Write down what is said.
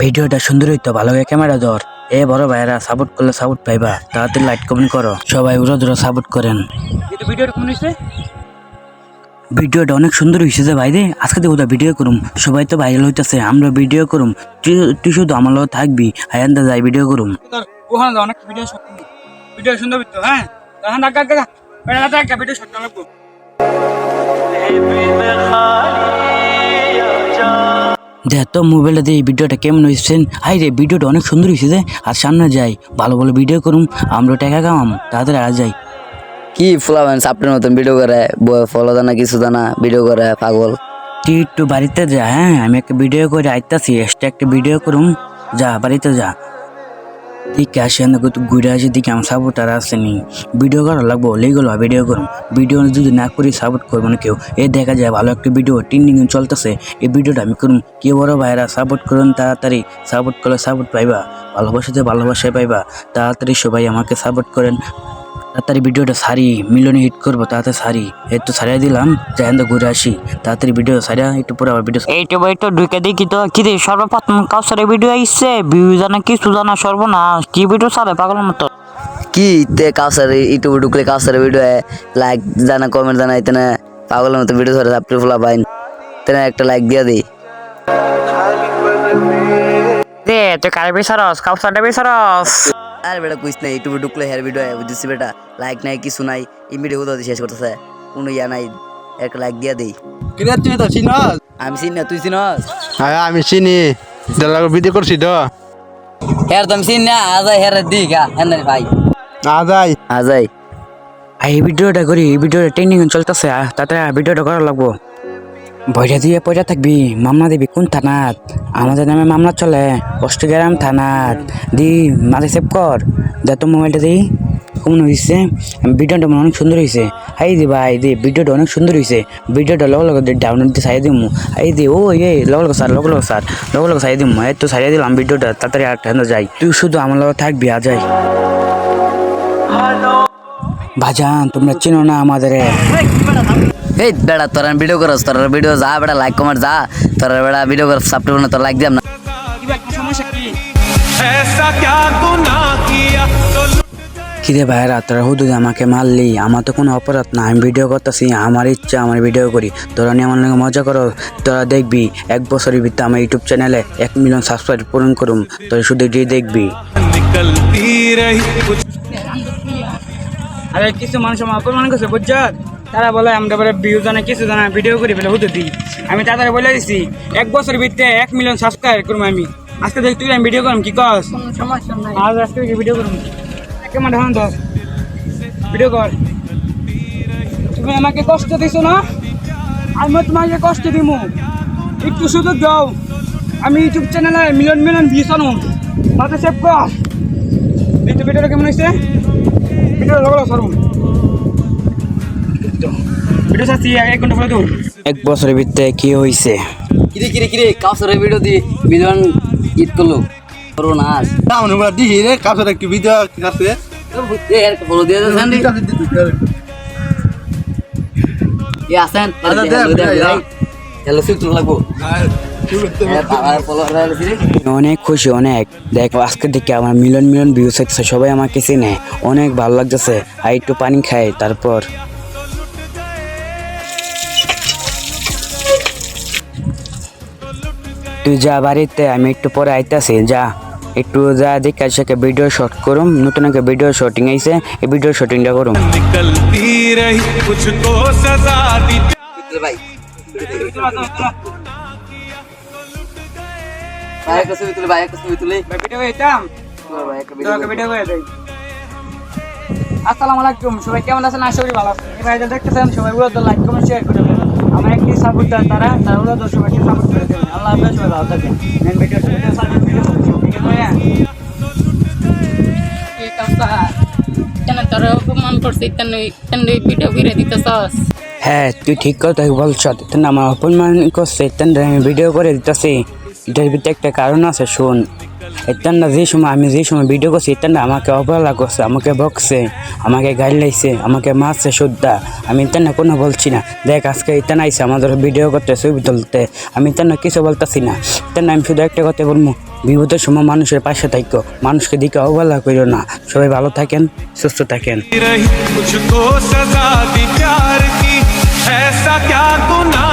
ভিডিওটা সুন্দর হইতো ভালো করে ক্যামেরা ধর। এ বড় ভাইরা সাপোর্ট করলে সাপোর্ট পাইবা, তাড়াতাড়ি লাইক কমেন্ট করো, সবাই উড়ো ধরো সাপোর্ট করেন। ভিডিওটা কেমন হয়েছে? ভিডিওটা অনেক সুন্দর হয়েছে যে ভাই রে, আজকে দেখো ভিডিও করুম, সবাই তো ভাইরাল হইতেছে, আমরা ভিডিও করুম, তুই শুধু আমার লগে থাকবি, আয়ান্দা যাই ভিডিও করুম। ওখানে অনেক ভিডিও সুন্দর হইতো। হ্যাঁ তখন ভিডিও শর্ট লাগবো। দেখ তো মোবাইলটা দিয়ে ভিডিওটা কেমন হয়েছে। হাই রে ভিডিওটা অনেক সুন্দর হয়েছে যে, আর সামনে যাই ভালো ভালো ভিডিও করুম, আমরা টাকা কামাম, তাড়াতাড়ি আর যাই। কি ফুলাবেন সাপটের মতন ভিডিও করে ফলো দানা কিছু দানা ভিডিও করে পাগল। তুই একটু বাড়িতে যা, হ্যাঁ আমি একটা ভিডিও করে আইতাছি, এক্সট্রা একটা ভিডিও করুম, যা বাড়িতে যা। দিকে আসে না ঘুরে আসে, দিকে আমার সাপোর্টার আসেনি, ভিডিও করা লাগবো, লেগেল ভিডিও করুম, ভিডিও যদি না করি সাপোর্ট করবো না কেউ। এ দেখা যায় ভালো একটা ভিডিও টিন্ডিং চলতেছে, এই ভিডিওটা আমি করুম, কে বড় ভাইরা সাপোর্ট করুন, তাড়াতাড়ি সাপোর্ট করলে সাপোর্ট পাইবা, ভালোবাসাতে ভালোবাসায় পাইবা, তাড়াতাড়ি সবাই আমাকে সাপোর্ট করেন। তাড়াতাড়ি ভিডিওটা সারি, মিলিয়নে হিট করবো, তাড়াতাড়ি সারি, একটু সারিয়ে দিলাম, যাই ঘুরে আসি, তাড়াতাড়ি ভিডিও সারিয়া একটু পরে আবার ভিডিও। এইটা বইটা ঢুকে দেখি তো কি রে, সর্বপ্রথম কাউসারে ভিডিও আইছে, ভিউ জানা কিছু জানা সর্বনাশ, কি ভিডিও চালে পাগলের মতো। কি তে কাউসারে ইউটিউবে ঢুকলে কাউসারে ভিডিও লাইক জানা কমেন্ট জানা ইতেনা পাগলের মতো ভিডিও ধরে সাপটে ফুলা পাইন, তেনা একটা লাইক দিয়া দিই। রে তুই কারে বিচারস, কাউসারটা বিচারস? আরে বেটা কুইস নাই, ইউটিউবে ঢুকলে হেয়ার ভিডিও বুঝছিস বেটা, লাইক নাই কিছু নাই, ইমিডিয়েট কোথাও শেষ করতেছে, কোনো ইয়া নাই, একটা লাইক দিয়া দিই। কিরে তুই তো চিনস? আমি চিনি না, তুই চিনস? হ্যাঁ আমি চিনি, দেলার ভিডিও করছি তো। হেয়ার তো আমি চিনি না, আজাই হেয়ার দি গা হেন ভাই আজাই আজাই। এই ভিডিওটা করি, এই ভিডিওটা ট্রেন্ডিং চলতেছে, তাড়াতাড়ি ভিডিওটা করা লাগবো। বইটা দিয়ে পয়সা থাকবি, মামলা দিবি কোন থানাত? আমাদের নামে মামলা চলে, অষ্টগ্রাম থানাত। দি মাঝে সেভ কর, দে তো মোবাইলটা দিই, কেমন হয়েছে ভিডিওটা? অনেক সুন্দর হয়েছে। এই দি ভাই দি ভিডিওটা অনেক সুন্দর হয়েছে, ভিডিওটা লগে লগে ডাউনলোড দিয়ে সারিয়ে দিমু। এই দি ও এই লগে লগে স্যার, লগে লগে স্যার, লগে লগে সারিয়ে দিমু। এই তো সারিয়ে দিলাম ভিডিওটা, তাড়াতাড়ি আর ঠান্ডা যাই, তুই শুধু আমার লগে থাকবি, আ যাই। ভাজান তোমরা চিনো না আমাদের। এই বেড়া তোরা ভিডিও করস, তোর ভিডিও যা বেড়া লাইক কমেন্ট যা, তোর বেড়া ভিডিও কর সাপোর্ট না তোর লাইক দিলাম না। সমস্যা কি? কিরে ভাইরা তোরা হুদু আমাকে মারলি, আমার তো কোনো অপরাধ না, আমি ভিডিও করতেছি, আমার ইচ্ছা আমার ভিডিও করি, তোরা নিয়ে আমার লগে মজা করো। তোরা দেখবি 1 বছরের ভিতরে আমার ইউটিউব চ্যানেলে 1 মিলিয়ন সাবস্ক্রাইব পূরণ করুম, তোরা শুধু এটি দেখবি। আরে কিছু মানুষ আমার অপমান করছে বুঝছ, তারা বলে আমরা বলে ভিউ জানে কিছু জানা ভিডিও করি বলে হুদু দিই। আমি তাড়াতাড়ি বলে দিছি 1 বছরের ভিতরে 1 মিলিয়ন সাবস্ক্রাইব করবো আমি। আজকে দেখ তুই আমি ভিডিও করুম, কি কস? আজ আজকে ভিডিও করুম, কেমন ধান ধর ভিডিও কর। তুমি আমাকে কষ্ট দিছো না, আমি তোমাকে কষ্ট দিমু, একটু সুযোগ দাও। আমি ইউটিউব চ্যানেলে মিলিয়ন মিলিয়ন ভিউস আনুম, মাথা সেভ কর। দেখতে ভিডিওটা কেমন হয়েছে? ভিডিওটা লগলো সরুন, ভিডিও সাথে 1 ঘন্টা পরে দূর। 1 বছরের ভিতরে কি হয়েছে? কিরে কিরে কিরে কাউসারে ভিডিও দি মিলিয়ন হিট করলো করো না আজ তাহলে বড় দি রে কাউসার কি ভিডিও আছে? এর ফলো দিয়ে দেন সান্ডি এ আসেন হ্যালো সুইট লাগবো। অনেক খুশি অনেক, দেখ আজকে দেখে আমার মিলিয়ন মিলিয়ন ভিউস হচ্ছে, সবাই আমাকে চিনে, অনেক ভালো লাগতেছে। আর একটু পানি খাই তারপর। তুই যা বাড়িতে, আমি একটু পরে আইতাছি, যা একটু যা দেখে আসে ভিডিও শট করুম, নতুন একটা ভিডিও শুটিং আইছে, এই ভিডিও শুটিংটা করুম। ভাই একটা ছবি তুলে, ভাই একটা ছবি তুলে ভিডিও হইতাম, ভিডিও করে দেই। আসসালামু আলাইকুম, সবাই কেমন আছেন? আশা করি ভালো আছেন। এই ভাইটা দেখতেছেন, সবাই উড়ো লাইক কমেন্ট শেয়ার করে দেবেন। আমার একটি সাপোর্ট দেন, তারা উড়ো সবাইকে সাপোর্ট করে দেবেন। আল্লাহ হাফেজ, সবাই ভালো থাকেন। মেন ভিডিও সার্ভিস ভিডিও ঠিক আছে? এই কাজটা কেন তোর অপমান করছি, কেন ভিডিও করে দিতেছস? হ্যাঁ তুই ঠিক কথা বলছ, আমার অপমান করছে, আমি ভিডিও করে দিতেছি, এটার ভিতরে একটা কারণ আছে, শোন। এতান্না আমি যে সময় ভিডিও করছি, এতান্না আমাকে অবহেলা করছে, আমাকে বকছে, আমাকে গাইড লাইছে, আমাকে মারছে শুদ্ধা। আমি এতান্না কোনো বলছি না। দেখ আজকে এতান্না আইসে আমাদের ভিডিও করতে, ছবি তুলতে, আমি এতান্না কিছু বলতেছি না। এতান্না আমি শুধু একটা কথা বলবো, বিপদের সময় মানুষের পাশে থাকো, মানুষকে দিকে অবহেলা করিও না। সবাই ভালো থাকেন, সুস্থ থাকেন। रही मुझको सजा दी प्यार की, ऐसा क्या गुनाह